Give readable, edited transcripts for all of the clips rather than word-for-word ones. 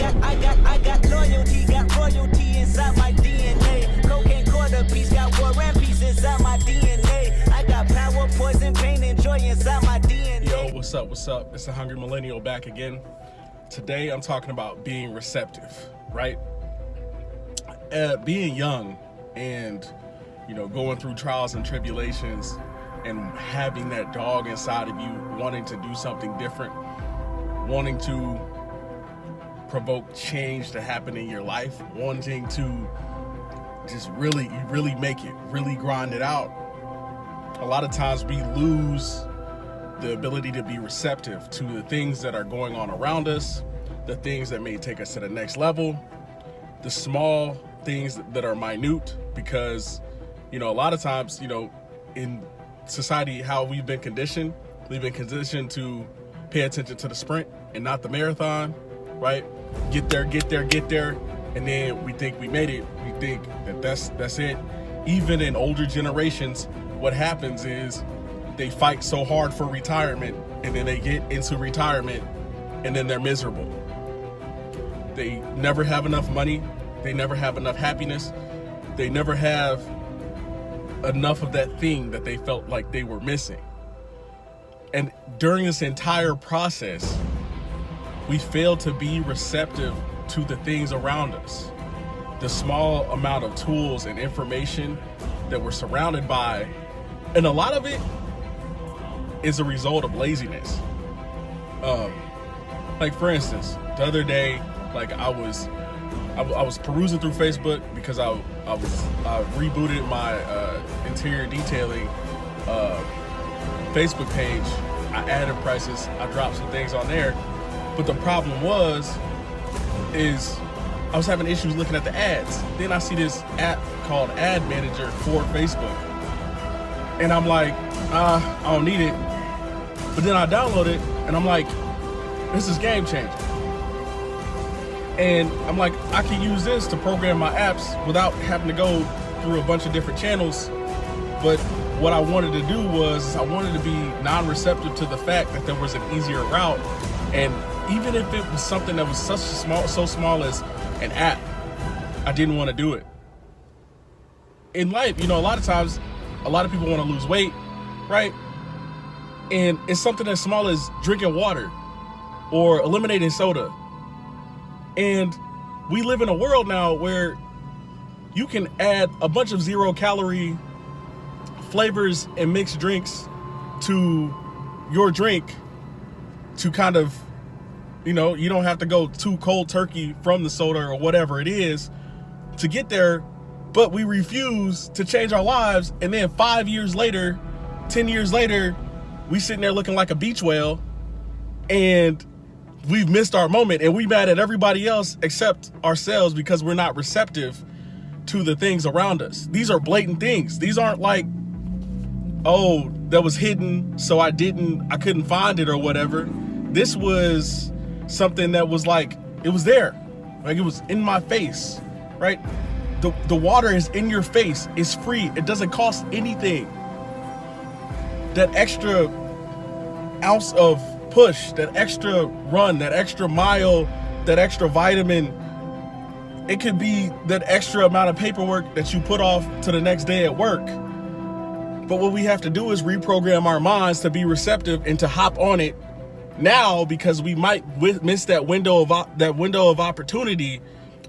I got loyalty, got royalty inside my DNA. Cocaine quarter piece, got war and peace inside my DNA. I got power, poison, pain, and joy inside my DNA. Yo, what's up? What's up? It's the Hungry Millennial back again. Today I'm talking about being receptive, right? Being young and, going through trials and tribulations and having that dog inside of you wanting to do something different, wanting to provoke change to happen in your life, wanting to just really make it, really grind it out. A lot of times we lose the ability to be receptive to the things that are going on around us, the things that may take us to the next level, the small things that are minute, because, a lot of times, in society, how we've been conditioned to pay attention to the sprint and not the marathon, right? Get there, and then we think we made it. We think that that's it. Even in older generations, what happens is they fight so hard for retirement, and then they get into retirement, and then they're miserable. They never have enough money. They never have enough happiness. They never have enough of that thing that they felt like they were missing. And during this entire process, we fail to be receptive to the things around us. The small amount of tools and information that we're surrounded by, and a lot of it is a result of laziness. Like for instance, the other day, like I was perusing through Facebook because I rebooted my interior detailing Facebook page. I added prices. I dropped some things on there, but the problem is I was having issues looking at the ads. Then I see this app called Ad Manager for Facebook, and I'm like, I don't need it. But then I download it, and I'm like, this is game changing. And I'm like, I can use this to program my apps without having to go through a bunch of different channels. But what I wanted to do was I wanted to be non-receptive to the fact that there was an easier route. And even if it was something that was so small as an app, I didn't want to do it. In life, a lot of times, a lot of people want to lose weight, right? And it's something as small as drinking water or eliminating soda. And we live in a world now where you can add a bunch of 0-calorie flavors and mixed drinks to your drink to kind of, you don't have to go too cold turkey from the soda or whatever it is to get there. But we refuse to change our lives. And then 5 years later, 10 years later, we sitting there looking like a beach whale, and we've missed our moment, and we mad at everybody else except ourselves because we're not receptive to the things around us. These are blatant things. These aren't like, oh, that was hidden, so I couldn't find it or whatever. This was something that was like, it was there. Like, it was in my face, right? The water is in your face. It's free. It doesn't cost anything. That extra ounce of push, that extra run, that extra mile, that extra vitamin, it could be that extra amount of paperwork that you put off to the next day at work. But what we have to do is reprogram our minds to be receptive and to hop on it now, because we might miss that window of opportunity,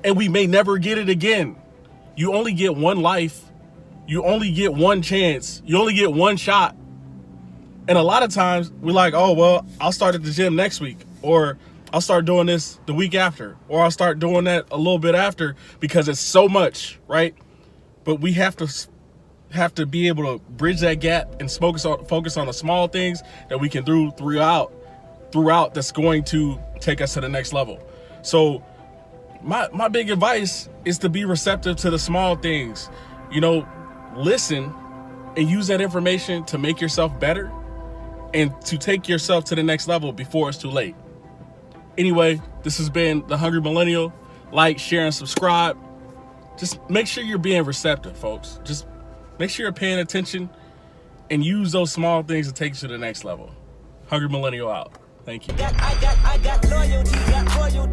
and we may never get it again. You only get one life. You only get one chance. You only get one shot. And a lot of times we're like, oh, well, I'll start at the gym next week, or I'll start doing this the week after, or I'll start doing that a little bit after, because it's so much, right? But we have to be able to bridge that gap and focus on the small things that we can do throughout that's going to take us to the next level. So my big advice is to be receptive to the small things. Listen and use that information to make yourself better and to take yourself to the next level before it's too late. Anyway, this has been the Hungry Millennial. Like, share, and subscribe. Just make sure you're being receptive, folks. Just make sure you're paying attention and use those small things to take you to the next level. Hungry Millennial out. Thank you. I got loyalty, got royalty.